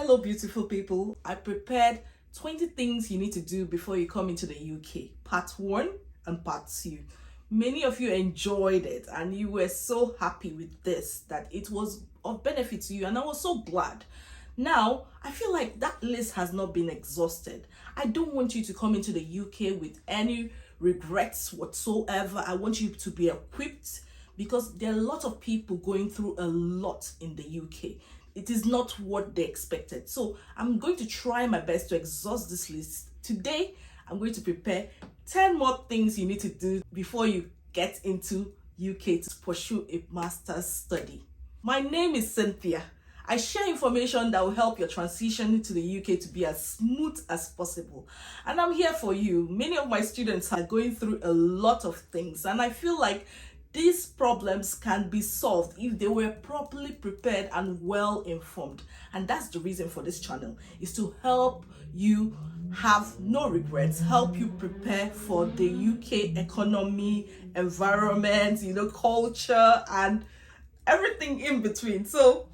Hello, beautiful people. I prepared 20 things you need to do before you come into the UK, part 1 and part 2. Many of you enjoyed it and you were so happy with this that it was of benefit to you, and I was so glad. Now, I feel like that list has not been exhausted. I don't want you to come into the UK with any regrets whatsoever. I want you to be equipped because there are a lot of people going through a lot in the UK. It is not what they expected. So I'm going to try my best to exhaust this list. Today, I'm going to prepare 10 more things you need to do before you get into UK to pursue a master's study. My name is Cynthia. I share information that will help your transition to the UK to be as smooth as possible. And I'm here for you. Many of my students are going through a lot of things, and I feel like these problems can be solved if they were properly prepared and well informed. And that's the reason for this channel, is to help you have no regrets, help you prepare for the UK economy, environment, culture, and everything in between. So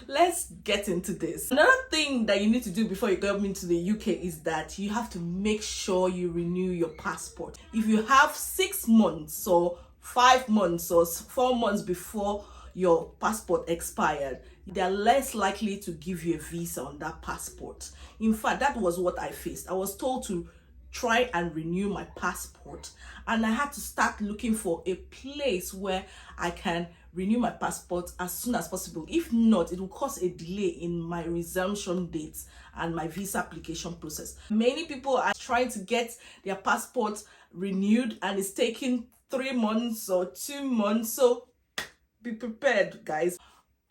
let's get into this. Another thing that you need to do before you come into the UK is that you have to make sure you renew your passport. If you have 6 months or 5 months or 4 months before your passport expired, they're less likely to give you a visa on that passport. In fact, that was what I faced. I was told to try and renew my passport, and I had to start looking for a place where I can renew my passport as soon as possible. If not, it will cause a delay in my resumption dates and my visa application process. Many people are trying to get their passport renewed and it's taking 3 months or 2 months, so be prepared, guys.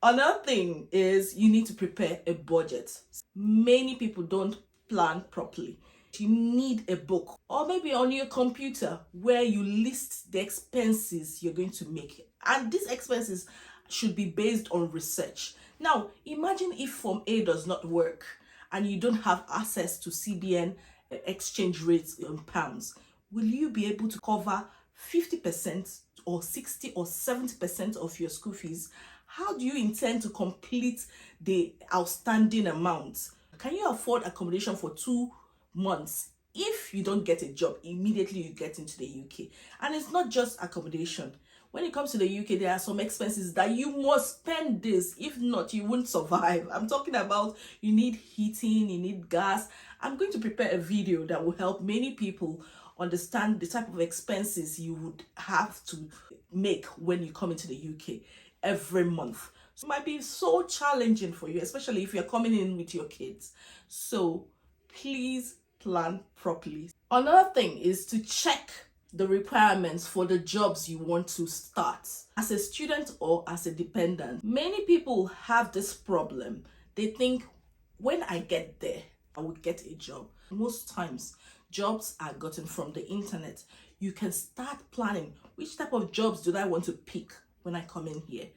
Another thing is you need to prepare a budget. Many people don't plan properly. You need a book or maybe on your computer where you list the expenses you're going to make, and these expenses should be based on research. Now imagine if Form A does not work and you don't have access to CBN exchange rates in pounds. Will you be able to cover 50% or 60 or 70% of your school fees? How do you intend to complete the outstanding amount? Can you afford accommodation for 2 months? If you don't get a job immediately you get into the UK. And it's not just accommodation. When it comes to the UK, there are some expenses that you must spend this. If not, you won't survive. I'm talking about you need heating, you need gas. I'm going to prepare a video that will help many people understand the type of expenses you would have to make when you come into the UK every month. So it might be so challenging for you, especially if you're coming in with your kids. So please plan properly. Another thing is to check the requirements for the jobs you want to start as a student or as a dependent. Many people have this problem. They think when I get there, I will get a job. Most times, jobs are gotten from the internet. You can start planning which type of jobs do I want to pick when I come in here.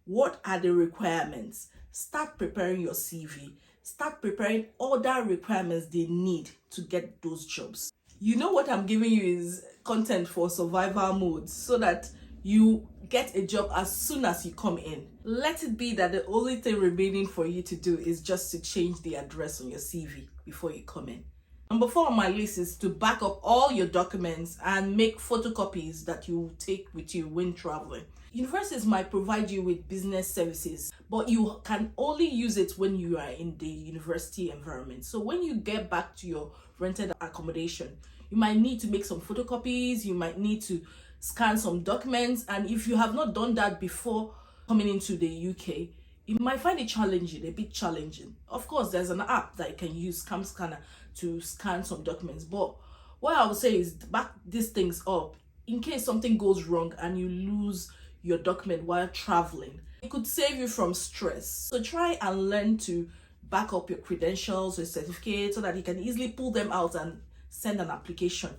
What are the requirements? Start preparing your CV. Start preparing other requirements they need to get those jobs. You know what I'm giving you is content for survival mode so that you get a job as soon as you come in. Let it be that the only thing remaining for you to do is just to change the address on your CV before you come in. Number 4 on my list is to back up all your documents and make photocopies that you will take with you when traveling. Universities might provide you with business services, but you can only use it when you are in the university environment. So when you get back to your rented accommodation, you might need to make some photocopies, you might need to scan some documents, and if you have not done that before coming into the UK, you might find it challenging, a bit challenging. Of course, there's an app that you can use, Cam Scanner, to scan some documents, but what I would say is back these things up in case something goes wrong and you lose your document while traveling. It could save you from stress. So try and learn to back up your credentials or certificates so that you can easily pull them out and send an application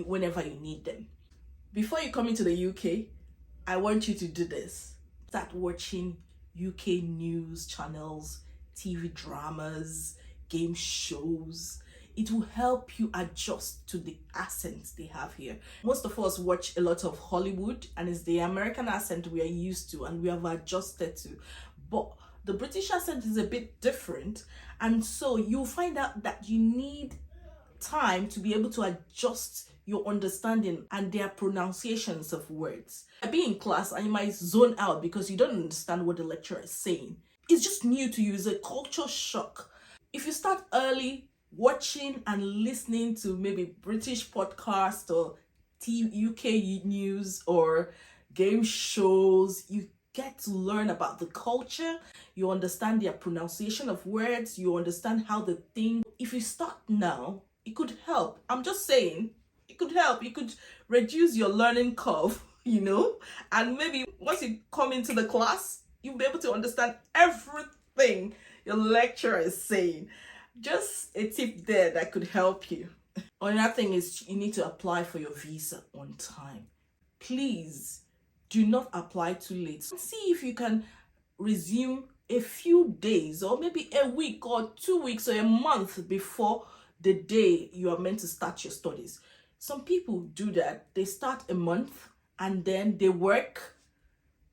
whenever you need them. Before you come into the UK, I want you to do this. Start watching UK news channels, TV dramas, game shows. It will help you adjust to the accents they have here. Most of us watch a lot of Hollywood, and it's the American accent we are used to and we have adjusted to. But The British accent is a bit different, and so you'll find out that you need time to be able to adjust your understanding and their pronunciations of words. Be in class and you might zone out because you don't understand what the lecturer is saying. It's just new to you, it's a culture shock. If you start early watching and listening to maybe British podcasts or UK news or game shows, you get to learn about the culture, you understand their pronunciation of words, you understand how they think. If you start now, it could help. I'm just saying, it could help. It could reduce your learning curve, and maybe once you come into the class, you'll be able to understand everything your lecturer is saying. Just a tip there that could help you. Another thing is you need to apply for your visa on time. Please do not apply too late. See if you can resume a few days or maybe a week or 2 weeks or a month before the day you are meant to start your studies. Some people do that. They start a month and then they work.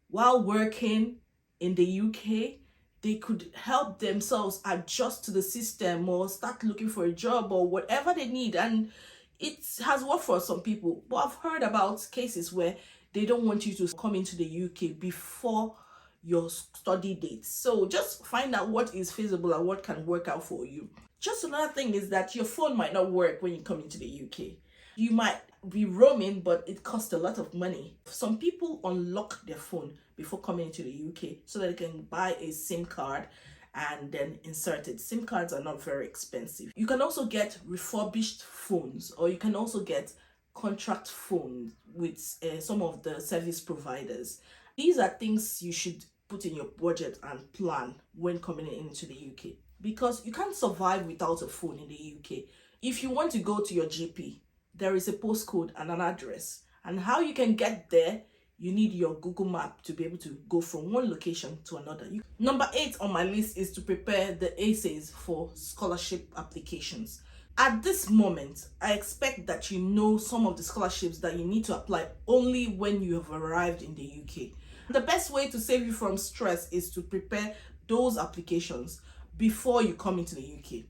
While working in the UK, they could help themselves adjust to the system or start looking for a job or whatever they need. And it has worked for some people. But I've heard about cases where they don't want you to come into the UK before your study date. So just find out what is feasible and what can work out for you. Just another thing is that your phone might not work when you come into the UK. You might be roaming, but it costs a lot of money. Some people unlock their phone before coming into the UK so that they can buy a SIM card and then insert it. SIM cards are not very expensive. You can also get refurbished phones, or you can also get contract phones with some of the service providers. These are things you should put in your budget and plan when coming into the UK, because you can't survive without a phone in the UK. If you want to go to your GP, there is a postcode and an address, and how you can get there, you need your Google map to be able to go from one location to another. Number 8 on my list is to prepare the essays for scholarship applications. At this moment, I expect that you know some of the scholarships that you need to apply only when you have arrived in the UK. The best way to save you from stress is to prepare those applications before you come into the UK.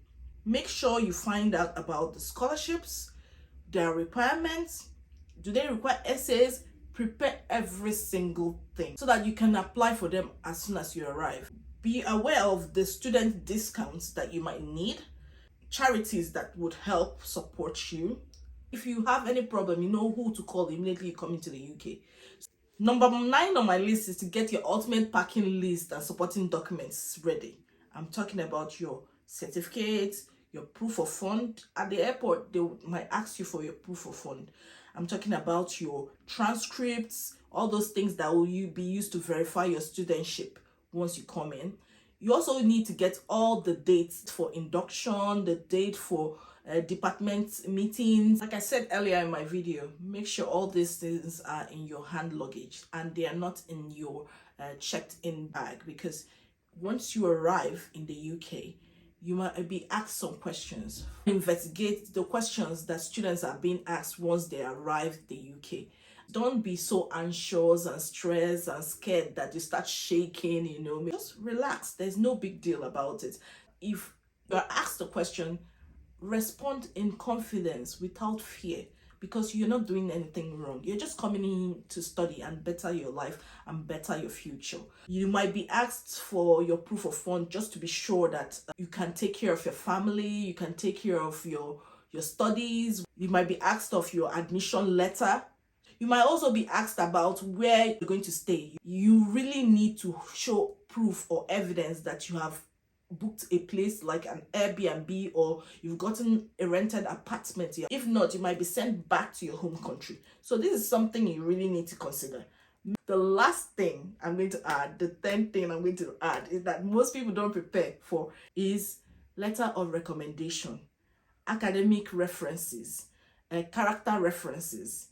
Make sure you find out about the scholarships, their requirements. Do they require essays? Prepare every single thing so that you can apply for them as soon as you arrive. Be aware of the student discounts that you might need, charities that would help support you. If you have any problem, you know who to call immediately you come into the UK. Number 9 on my list is to get your ultimate packing list and supporting documents ready. I'm talking about your certificates, your proof of fund. At the airport, they might ask you for your proof of fund. I'm talking about your transcripts, all those things that will be used to verify your studentship once you come in. You also need to get all the dates for induction, the date for department meetings. Like I said earlier in my video, make sure all these things are in your hand luggage and they are not in your checked-in bag, because once you arrive in the UK, you might be asked some questions. Investigate the questions that students are being asked once they arrive in the UK. Don't be so anxious and stressed and scared that you start shaking, Just relax. There's no big deal about it. If you're asked a question, respond in confidence without fear, because you're not doing anything wrong. You're just coming in to study and better your life and better your future. You might be asked for your proof of fund just to be sure that you can take care of your family, you can take care of your studies. You might be asked of your admission letter. You might also be asked about where you're going to stay. You really need to show proof or evidence that you have booked a place like an Airbnb, or you've gotten a rented apartment here. If not, you might be sent back to your home country. So this is something you really need to consider. The last thing I'm going to add, the 10th thing I'm going to add, is that most people don't prepare for is letter of recommendation, academic references, character references.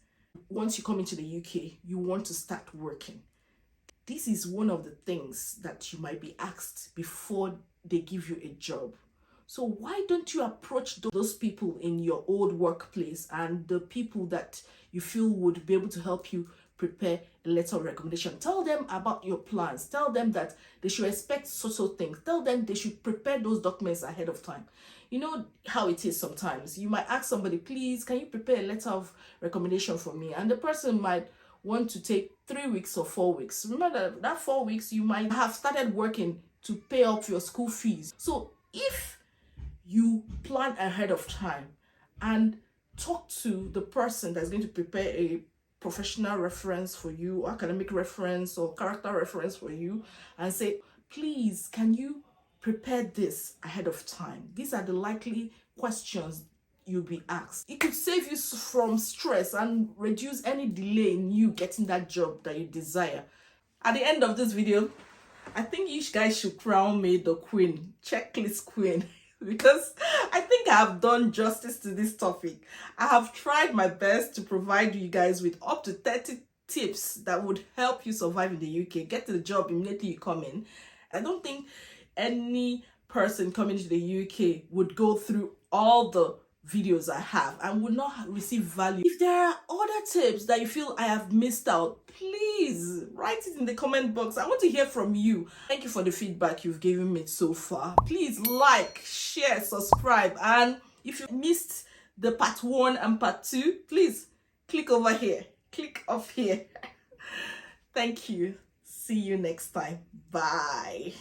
Once you come into the UK, you want to start working. This is one of the things that you might be asked before they give you a job. So why don't you approach those people in your old workplace and the people that you feel would be able to help you prepare a letter of recommendation. Tell them about your plans. Tell them that they should expect social things. Tell them they should prepare those documents ahead of time. You know how it is sometimes. You might ask somebody, please, can you prepare a letter of recommendation for me? And the person might want to take 3 weeks or 4 weeks. Remember that 4 weeks, you might have started working to pay up your school fees. So if you plan ahead of time and talk to the person that's going to prepare a professional reference for you, academic reference or character reference for you, and say, please, can you prepare this ahead of time? These are the likely questions you'll be asked. It could save you from stress and reduce any delay in you getting that job that you desire. At the end of this video, I think you guys should crown me the queen, checklist queen, because I think I have done justice to this topic. I have tried my best to provide you guys with up to 30 tips that would help you survive in the UK, get the job immediately you come in. I don't think any person coming to the UK would go through all the videos I have and would not receive value. If there are other tips that you feel I have missed out, please write it in the comment box. I want to hear from you. Thank you for the feedback you've given me so far. Please like, share, subscribe, and if you missed the part 1 and part 2, please click over here, click off here. Thank you. See you next time. Bye.